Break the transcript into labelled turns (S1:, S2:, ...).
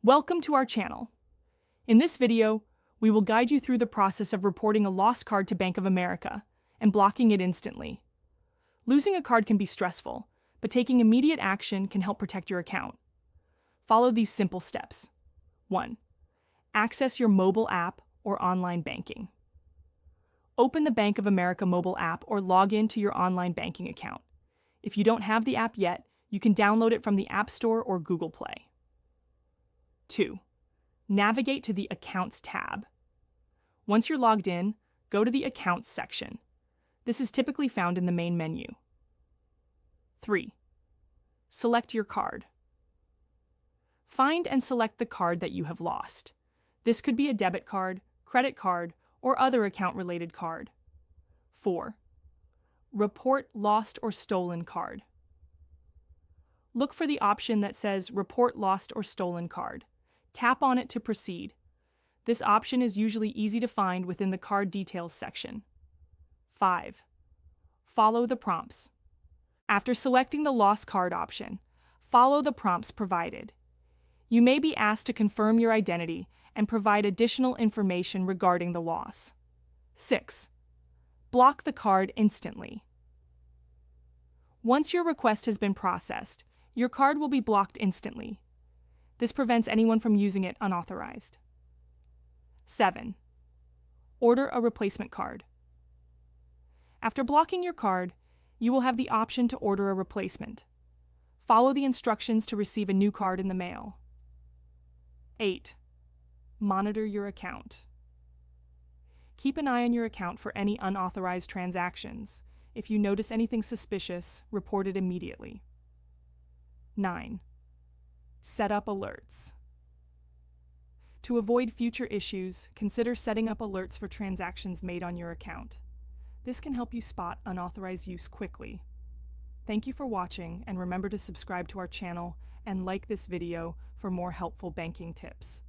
S1: Welcome to our channel. In this video, we will guide you through the process of reporting a lost card to Bank of America and blocking it instantly. Losing a card can be stressful, but taking immediate action can help protect your account. Follow these simple steps. 1. Access your mobile app or online banking. Open the Bank of America mobile app or log in to your online banking account. If you don't have the app yet, you can download it from the App Store or Google Play. 2. Navigate to the Accounts tab. Once you're logged in, go to the Accounts section. This is typically found in the main menu. 3. Select your card. Find and select the card that you have lost. This could be a debit card, credit card, or other account-related card. 4. Report lost or stolen card. Look for the option that says Report lost or stolen card. Tap on it to proceed. This option is usually easy to find within the card details section. 5. Follow the prompts. After selecting the lost card option, follow the prompts provided. You may be asked to confirm your identity and provide additional information regarding the loss. 6. Block the card instantly. Once your request has been processed, your card will be blocked instantly. This prevents anyone from using it unauthorized. 7. Order a replacement card. After blocking your card, you will have the option to order a replacement. Follow the instructions to receive a new card in the mail. 8. Monitor your account. Keep an eye on your account for any unauthorized transactions. If you notice anything suspicious, report it immediately. 9. Set up alerts. To avoid future issues, consider setting up alerts for transactions made on your account. This can help you spot unauthorized use quickly. Thank you for watching, and remember to subscribe to our channel and like this video for more helpful banking tips.